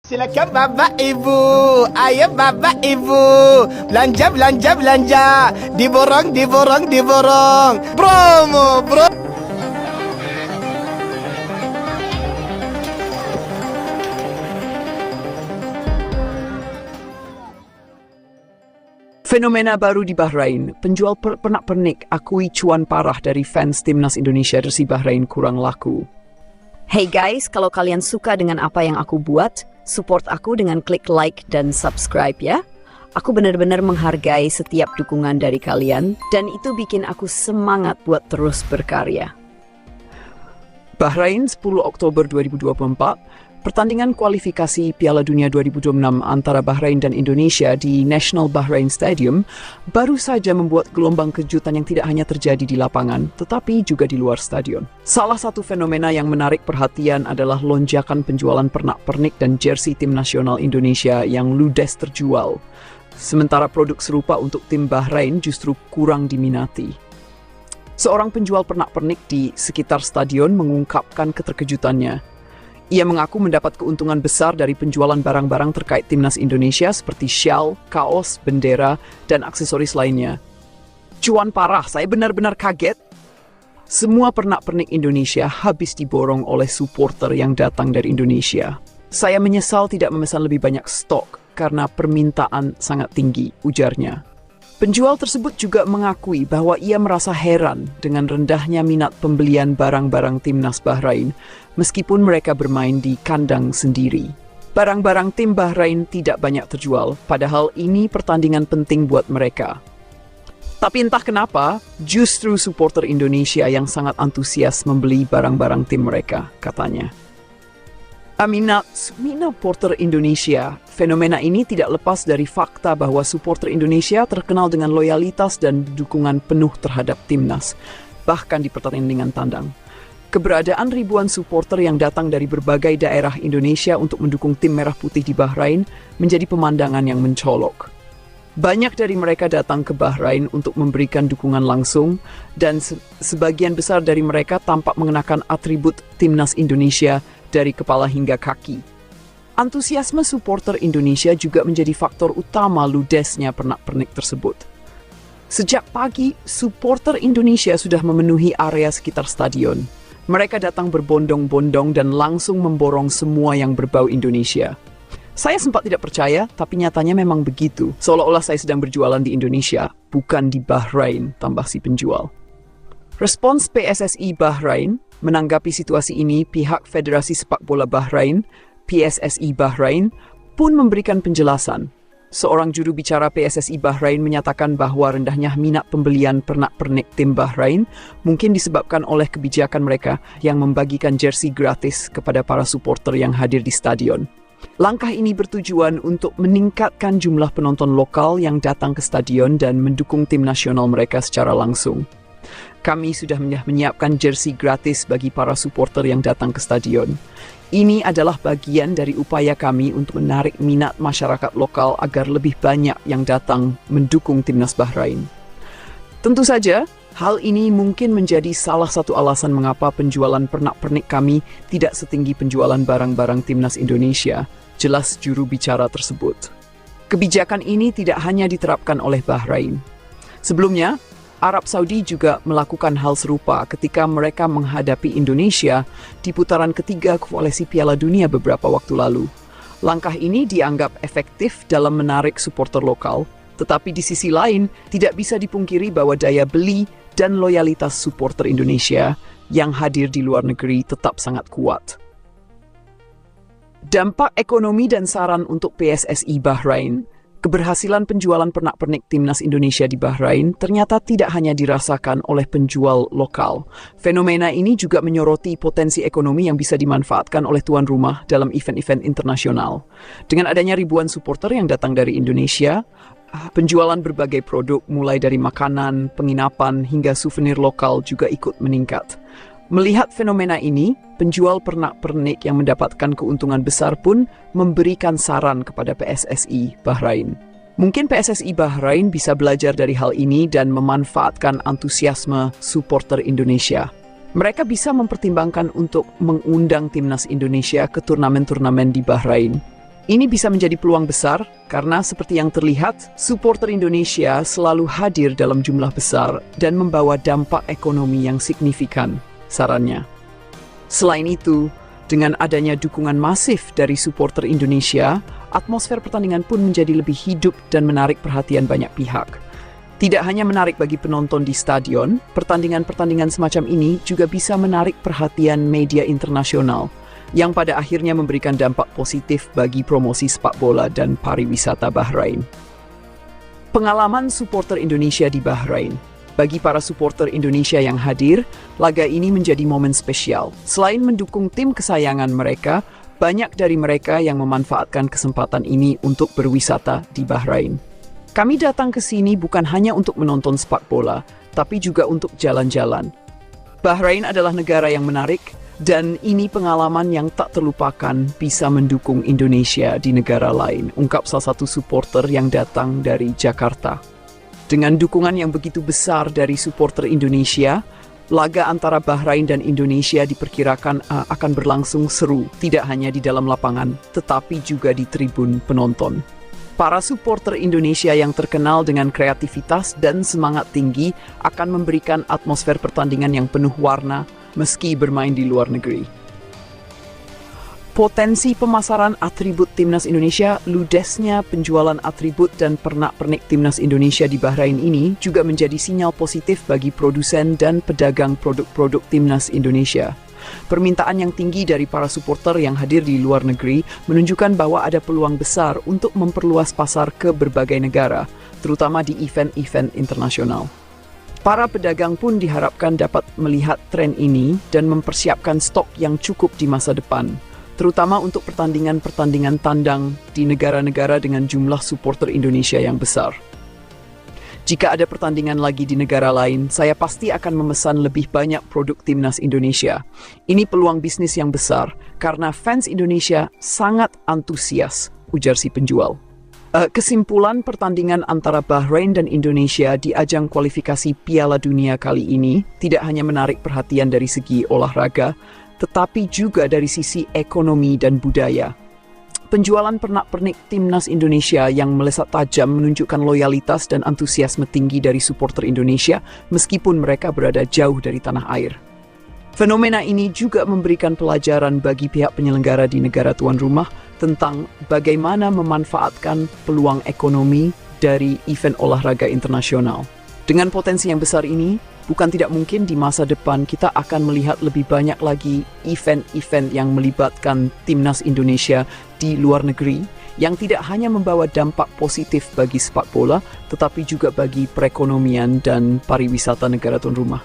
Silakan Bapak Ibu, ayo Bapak Ibu, belanja belanja belanja, diborong diborong diborong, promo bro. Fenomena baru di Bahrain, penjual pernak-pernik akui cuan parah dari fans timnas Indonesia jersey Bahrain kurang laku. Hey guys, kalau kalian suka dengan apa yang aku buat, support aku dengan klik like dan subscribe ya. Aku benar-benar menghargai setiap dukungan dari kalian dan itu bikin aku semangat buat terus berkarya. Bahrain 10 Oktober 2024, pertandingan kualifikasi Piala Dunia 2026 antara Bahrain dan Indonesia di National Bahrain Stadium baru saja membuat gelombang kejutan yang tidak hanya terjadi di lapangan, tetapi juga di luar stadion. Salah satu fenomena yang menarik perhatian adalah lonjakan penjualan pernak-pernik dan jersey tim nasional Indonesia yang ludes terjual. Sementara produk serupa untuk tim Bahrain justru kurang diminati. Seorang penjual pernak-pernik di sekitar stadion mengungkapkan keterkejutannya. Ia mengaku mendapat keuntungan besar dari penjualan barang-barang terkait timnas Indonesia seperti syal, kaos, bendera, dan aksesoris lainnya. Cuan parah, saya benar-benar kaget. Semua pernak-pernik Indonesia habis diborong oleh supporter yang datang dari Indonesia. Saya menyesal tidak memesan lebih banyak stok karena permintaan sangat tinggi, ujarnya. Penjual tersebut juga mengakui bahwa ia merasa heran dengan rendahnya minat pembelian barang-barang timnas Bahrain, meskipun mereka bermain di kandang sendiri. Barang-barang tim Bahrain tidak banyak terjual, padahal ini pertandingan penting buat mereka. Tapi entah kenapa, justru supporter Indonesia yang sangat antusias membeli barang-barang tim mereka, katanya. Minat supporter Indonesia, fenomena ini tidak lepas dari fakta bahwa supporter Indonesia terkenal dengan loyalitas dan dukungan penuh terhadap timnas, bahkan di pertandingan tandang. Keberadaan ribuan supporter yang datang dari berbagai daerah Indonesia untuk mendukung tim Merah Putih di Bahrain menjadi pemandangan yang mencolok. Banyak dari mereka datang ke Bahrain untuk memberikan dukungan langsung, dan sebagian besar dari mereka tampak mengenakan atribut timnas Indonesia dari kepala hingga kaki. Antusiasme supporter Indonesia juga menjadi faktor utama ludesnya pernak-pernik tersebut. Sejak pagi, supporter Indonesia sudah memenuhi area sekitar stadion. Mereka datang berbondong-bondong dan langsung memborong semua yang berbau Indonesia. Saya sempat tidak percaya, tapi nyatanya memang begitu. Seolah-olah saya sedang berjualan di Indonesia, bukan di Bahrain, tambah si penjual. Respons PSSI Bahrain menanggapi situasi ini, pihak Federasi Sepak Bola Bahrain, PSSI Bahrain, pun memberikan penjelasan. Seorang juru bicara PSSI Bahrain menyatakan bahwa rendahnya minat pembelian pernak-pernik tim Bahrain mungkin disebabkan oleh kebijakan mereka yang membagikan jersey gratis kepada para supporter yang hadir di stadion. Langkah ini bertujuan untuk meningkatkan jumlah penonton lokal yang datang ke stadion dan mendukung tim nasional mereka secara langsung. Kami sudah menyiapkan jersey gratis bagi para supporter yang datang ke stadion. Ini adalah bagian dari upaya kami untuk menarik minat masyarakat lokal agar lebih banyak yang datang mendukung timnas Bahrain. Tentu saja, hal ini mungkin menjadi salah satu alasan mengapa penjualan pernak-pernik kami tidak setinggi penjualan barang-barang timnas Indonesia, jelas juru bicara tersebut. Kebijakan ini tidak hanya diterapkan oleh Bahrain. Sebelumnya, Arab Saudi juga melakukan hal serupa ketika mereka menghadapi Indonesia di putaran ketiga kualifikasi Piala Dunia beberapa waktu lalu. Langkah ini dianggap efektif dalam menarik supporter lokal, tetapi di sisi lain tidak bisa dipungkiri bahwa daya beli dan loyalitas supporter Indonesia yang hadir di luar negeri tetap sangat kuat. Dampak ekonomi dan saran untuk PSSI Bahrain. Keberhasilan penjualan pernak-pernik timnas Indonesia di Bahrain ternyata tidak hanya dirasakan oleh penjual lokal. Fenomena ini juga menyoroti potensi ekonomi yang bisa dimanfaatkan oleh tuan rumah dalam event-event internasional. Dengan adanya ribuan supporter yang datang dari Indonesia, penjualan berbagai produk mulai dari makanan, penginapan, hingga souvenir lokal juga ikut meningkat. Melihat fenomena ini, penjual pernak-pernik yang mendapatkan keuntungan besar pun memberikan saran kepada PSSI Bahrain. Mungkin PSSI Bahrain bisa belajar dari hal ini dan memanfaatkan antusiasme supporter Indonesia. Mereka bisa mempertimbangkan untuk mengundang timnas Indonesia ke turnamen-turnamen di Bahrain. Ini bisa menjadi peluang besar karena seperti yang terlihat, supporter Indonesia selalu hadir dalam jumlah besar dan membawa dampak ekonomi yang signifikan, sarannya. Selain itu, dengan adanya dukungan masif dari supporter Indonesia, atmosfer pertandingan pun menjadi lebih hidup dan menarik perhatian banyak pihak. Tidak hanya menarik bagi penonton di stadion, pertandingan-pertandingan semacam ini juga bisa menarik perhatian media internasional, yang pada akhirnya memberikan dampak positif bagi promosi sepak bola dan pariwisata Bahrain. Pengalaman supporter Indonesia di Bahrain. Bagi para supporter Indonesia yang hadir, laga ini menjadi momen spesial. Selain mendukung tim kesayangan mereka, banyak dari mereka yang memanfaatkan kesempatan ini untuk berwisata di Bahrain. Kami datang ke sini bukan hanya untuk menonton sepak bola, tapi juga untuk jalan-jalan. Bahrain adalah negara yang menarik, dan ini pengalaman yang tak terlupakan bisa mendukung Indonesia di negara lain, ungkap salah satu supporter yang datang dari Jakarta. Dengan dukungan yang begitu besar dari supporter Indonesia, laga antara Bahrain dan Indonesia diperkirakan akan berlangsung seru, tidak hanya di dalam lapangan, tetapi juga di tribun penonton. Para supporter Indonesia yang terkenal dengan kreativitas dan semangat tinggi akan memberikan atmosfer pertandingan yang penuh warna, meski bermain di luar negeri. Potensi pemasaran atribut Timnas Indonesia, ludesnya penjualan atribut dan pernak-pernik Timnas Indonesia di Bahrain ini juga menjadi sinyal positif bagi produsen dan pedagang produk-produk Timnas Indonesia. Permintaan yang tinggi dari para supporter yang hadir di luar negeri menunjukkan bahwa ada peluang besar untuk memperluas pasar ke berbagai negara, terutama di event-event internasional. Para pedagang pun diharapkan dapat melihat tren ini dan mempersiapkan stok yang cukup di masa depan, terutama untuk pertandingan-pertandingan tandang di negara-negara dengan jumlah supporter Indonesia yang besar. Jika ada pertandingan lagi di negara lain, saya pasti akan memesan lebih banyak produk Timnas Indonesia. Ini peluang bisnis yang besar, karena fans Indonesia sangat antusias, ujar si penjual. Kesimpulan pertandingan antara Bahrain dan Indonesia di ajang kualifikasi Piala Dunia kali ini tidak hanya menarik perhatian dari segi olahraga, tetapi juga dari sisi ekonomi dan budaya. Penjualan pernak-pernik Timnas Indonesia yang melesat tajam menunjukkan loyalitas dan antusiasme tinggi dari supporter Indonesia meskipun mereka berada jauh dari tanah air. Fenomena ini juga memberikan pelajaran bagi pihak penyelenggara di negara tuan rumah tentang bagaimana memanfaatkan peluang ekonomi dari event olahraga internasional. Dengan potensi yang besar ini, bukan tidak mungkin di masa depan kita akan melihat lebih banyak lagi event-event yang melibatkan Timnas Indonesia di luar negeri yang tidak hanya membawa dampak positif bagi sepak bola, tetapi juga bagi perekonomian dan pariwisata negara tuan rumah.